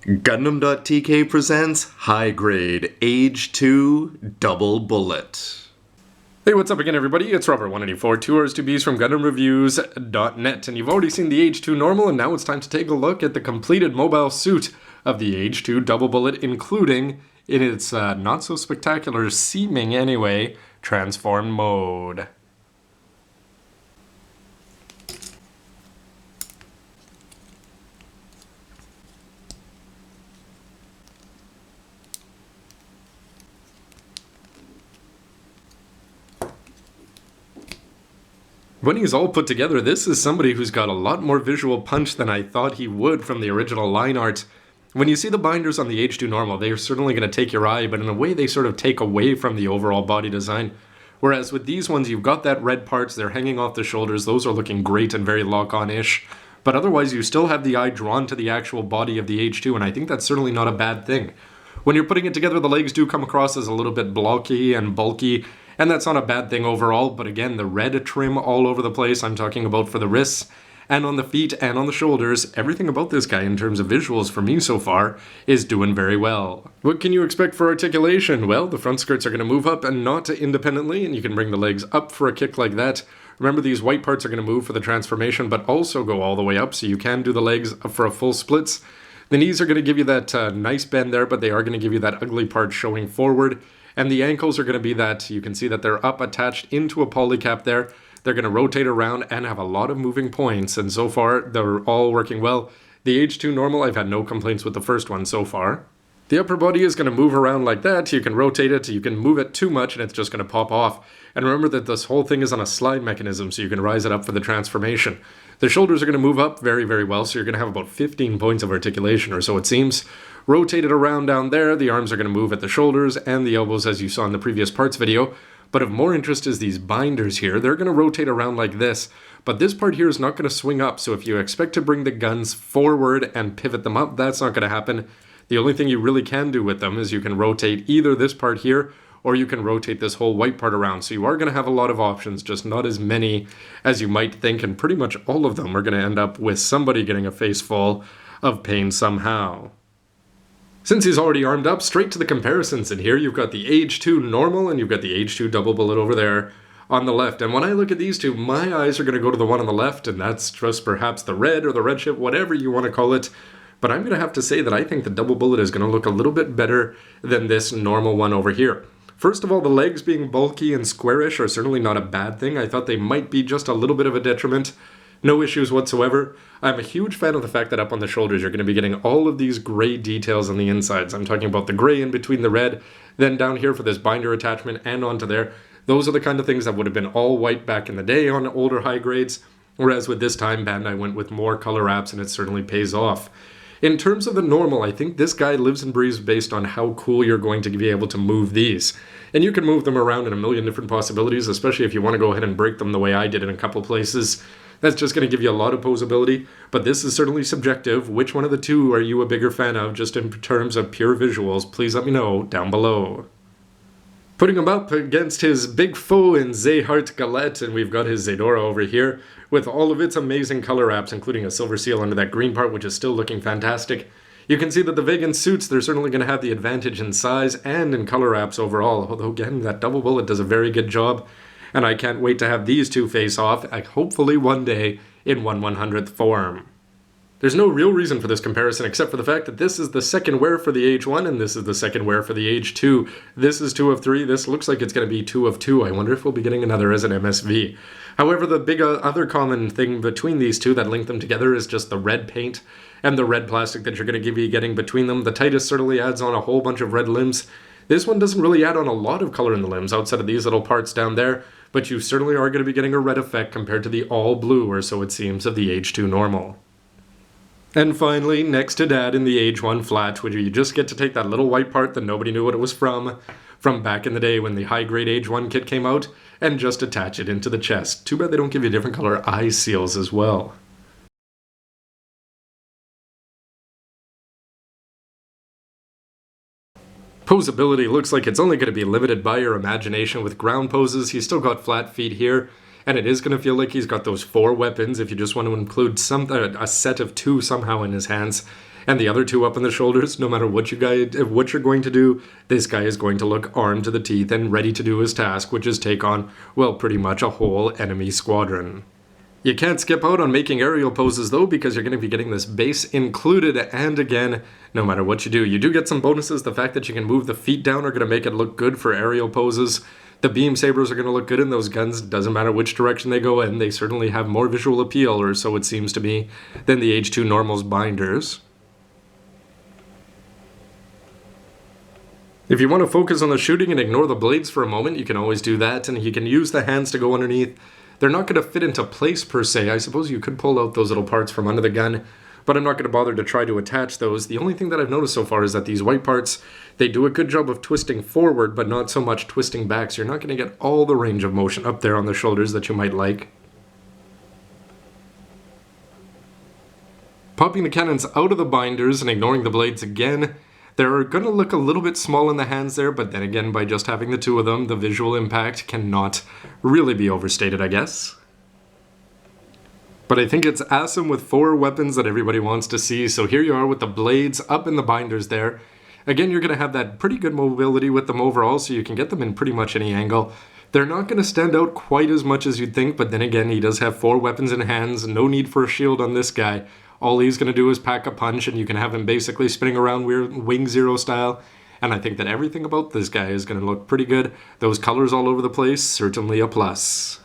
Gundam.tk presents High Grade Age-2 Double Bullet. Hey, what's up again, everybody? It's Robert184, 2Rs2Bs from GundamReviews.net, and you've already seen the Age-2 normal, and now it's time to take a look at the completed mobile suit of the Age-2 Double Bullet, including, in its not-so-spectacular seeming anyway, transform mode. When he's all put together, this is somebody who's got a lot more visual punch than I thought he would from the original line art. When you see the binders on the Age-2 normal, they are certainly going to take your eye, but in a way they sort of take away from the overall body design. Whereas with these ones, you've got that red parts, they're hanging off the shoulders, those are looking great and very lock-on-ish. But otherwise, you still have the eye drawn to the actual body of the Age-2, and I think that's certainly not a bad thing. When you're putting it together, the legs do come across as a little bit blocky and bulky, and that's not a bad thing overall, but again, the red trim all over the place, I'm talking about for the wrists, and on the feet, and on the shoulders, everything about this guy in terms of visuals for me so far is doing very well. What can you expect for articulation? Well, the front skirts are going to move up and not independently, and you can bring the legs up for a kick like that. Remember, these white parts are going to move for the transformation, but also go all the way up, so you can do the legs for a full splits. The knees are going to give you that nice bend there, but they are going to give you that ugly part showing forward. And the ankles are going to be that, you can see that they're up attached into a polycap there. They're going to rotate around and have a lot of moving points, and so far they're all working well. The Age-2 normal, I've had no complaints with the first one so far. The upper body is going to move around like that. You can rotate it, you can move it too much and it's just going to pop off. And remember that this whole thing is on a slide mechanism, so you can rise it up for the transformation. The shoulders are going to move up very, very well, so you're going to have about 15 points of articulation or so it seems. Rotate it around down there, the arms are going to move at the shoulders and the elbows as you saw in the previous parts video. But of more interest is these binders here. They're going to rotate around like this, but this part here is not going to swing up, so if you expect to bring the guns forward and pivot them up, that's not going to happen. The only thing you really can do with them is you can rotate either this part here, or you can rotate this whole white part around. So you are going to have a lot of options, just not as many as you might think, and pretty much all of them are going to end up with somebody getting a face full of pain somehow. Since he's already armed up, straight to the comparisons, and here you've got the Age-2 normal and you've got the Age-2 double bullet over there on the left. And when I look at these two, my eyes are going to go to the one on the left, and that's just perhaps the red or the red chip, whatever you want to call it. But I'm going to have to say that I think the double bullet is going to look a little bit better than this normal one over here. First of all, the legs being bulky and squarish are certainly not a bad thing. I thought they might be just a little bit of a detriment. No issues whatsoever. I'm a huge fan of the fact that up on the shoulders you're going to be getting all of these gray details on the insides. I'm talking about the gray in between the red, then down here for this binder attachment and onto there. Those are the kind of things that would have been all white back in the day on older high grades, whereas with this time band I went with more color apps and it certainly pays off. In terms of the normal, I think this guy lives and breathes based on how cool you're going to be able to move these. And you can move them around in a million different possibilities, especially if you want to go ahead and break them the way I did in a couple places. That's just going to give you a lot of posability, but this is certainly subjective. Which one of the two are you a bigger fan of, just in terms of pure visuals? Please let me know down below. Putting him up against his big foe in Zehart Galette, and we've got his Zedora over here, with all of its amazing color apps, including a silver seal under that green part, which is still looking fantastic. You can see that the Vegan suits, they're certainly going to have the advantage in size and in color apps overall, although again, that double bullet does a very good job. And I can't wait to have these two face off, hopefully one day, in 1/100th form. There's no real reason for this comparison except for the fact that this is the second wear for the Age-1 and this is the second wear for the Age-2. This is 2 of 3, this looks like it's going to be 2 of 2. I wonder if we'll be getting another as an MSV. However, the big other common thing between these two that link them together is just the red paint and the red plastic that you're going to be getting between them. The Titus certainly adds on a whole bunch of red limbs. This one doesn't really add on a lot of color in the limbs outside of these little parts down there, but you certainly are going to be getting a red effect compared to the all blue, or so it seems, of the Age-2 normal. And finally, next to Dad in the Age-1 flat, where you just get to take that little white part that nobody knew what it was from back in the day when the high-grade Age-1 kit came out, and just attach it into the chest. Too bad they don't give you different color eye seals as well. Posability looks like it's only going to be limited by your imagination with ground poses. He's still got flat feet here, and it is going to feel like he's got those 4 weapons if you just want to include a set of 2 somehow in his hands. And the other two up on the shoulders, no matter what you're going to do, this guy is going to look armed to the teeth and ready to do his task, which is take on, well, pretty much a whole enemy squadron. You can't skip out on making aerial poses though, because you're going to be getting this base included, and again, no matter what you do get some bonuses. The fact that you can move the feet down are going to make it look good for aerial poses. The beam sabers are going to look good in those guns, doesn't matter which direction they go in. They certainly have more visual appeal, or so it seems to me, than the Age-2 Normal's binders. If you want to focus on the shooting and ignore the blades for a moment, you can always do that, and you can use the hands to go underneath. They're not going to fit into place per se. I suppose you could pull out those little parts from under the gun, but I'm not going to bother to try to attach those. The only thing that I've noticed so far is that these white parts, they do a good job of twisting forward, but not so much twisting back, so you're not going to get all the range of motion up there on the shoulders that you might like. Popping the cannons out of the binders and ignoring the blades again, they're going to look a little bit small in the hands there, but then again, by just having the two of them, the visual impact cannot really be overstated, I guess. But I think it's awesome with 4 weapons that everybody wants to see, so here you are with the blades up in the binders there. Again, you're going to have that pretty good mobility with them overall, so you can get them in pretty much any angle. They're not going to stand out quite as much as you'd think, but then again, he does have 4 weapons in hands, no need for a shield on this guy. All he's going to do is pack a punch, and you can have him basically spinning around weird Wing Zero style. And I think that everything about this guy is going to look pretty good. Those colors all over the place, certainly a plus.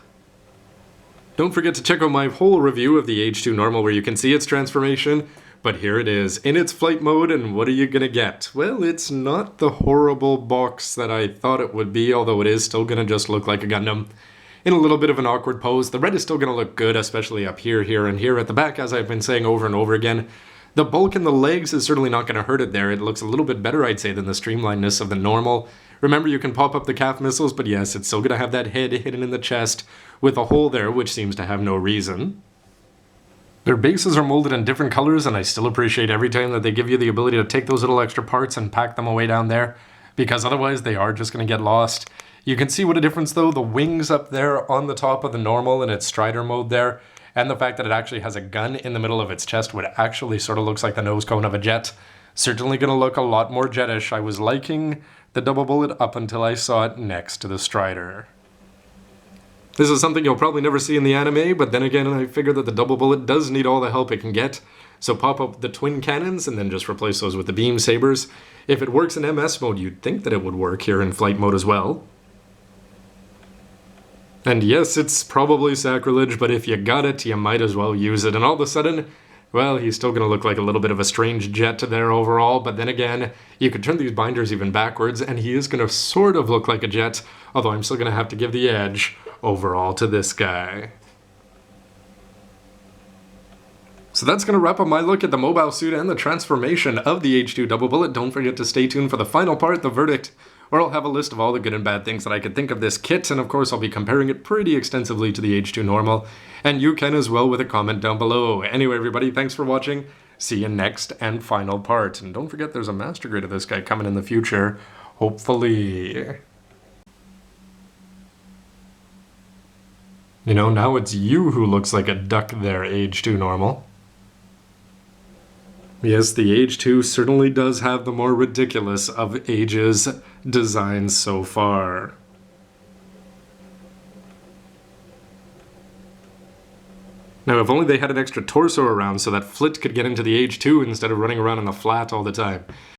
Don't forget to check out my whole review of the Age-2 Normal where you can see its transformation. But here it is, in its flight mode, and what are you going to get? Well, it's not the horrible box that I thought it would be, although it is still going to just look like a Gundam. In a little bit of an awkward pose. The red is still going to look good, especially up here, here, and here at the back, as I've been saying over and over again. The bulk in the legs is certainly not going to hurt it there. It looks a little bit better, I'd say, than the streamlinedness of the normal. Remember, you can pop up the calf missiles, but yes, it's still going to have that head hidden in the chest with a hole there, which seems to have no reason. Their bases are molded in different colors, and I still appreciate every time that they give you the ability to take those little extra parts and pack them away down there, because otherwise they are just going to get lost. You can see what a difference though, the wings up there on the top of the normal in its Strider mode there, and the fact that it actually has a gun in the middle of its chest, what actually sort of looks like the nose cone of a jet. Certainly going to look a lot more jetish. I was liking the double bullet up until I saw it next to the Strider. This is something you'll probably never see in the anime, but then again I figure that the double bullet does need all the help it can get. So pop up the twin cannons and then just replace those with the beam sabers. If it works in MS mode, you'd think that it would work here in flight mode as well. And yes, it's probably sacrilege, but if you got it, you might as well use it. And all of a sudden, well, he's still going to look like a little bit of a strange jet there overall, but then again, you could turn these binders even backwards, and he is going to sort of look like a jet, although I'm still going to have to give the edge overall to this guy. So that's going to wrap up my look at the mobile suit and the transformation of the Age-2 Double Bullet. Don't forget to stay tuned for the final part, the verdict, where I'll have a list of all the good and bad things that I could think of this kit, and of course I'll be comparing it pretty extensively to the Age-2 Normal, and you can as well with a comment down below. Anyway everybody, thanks for watching, see you next and final part, and don't forget there's a master grade of this guy coming in the future, hopefully. You know, now it's you who looks like a duck there, Age-2 Normal. Yes, the Age-2 certainly does have the more ridiculous of Age's designs so far. Now, if only they had an extra torso around so that Flit could get into the Age-2 instead of running around in the flat all the time.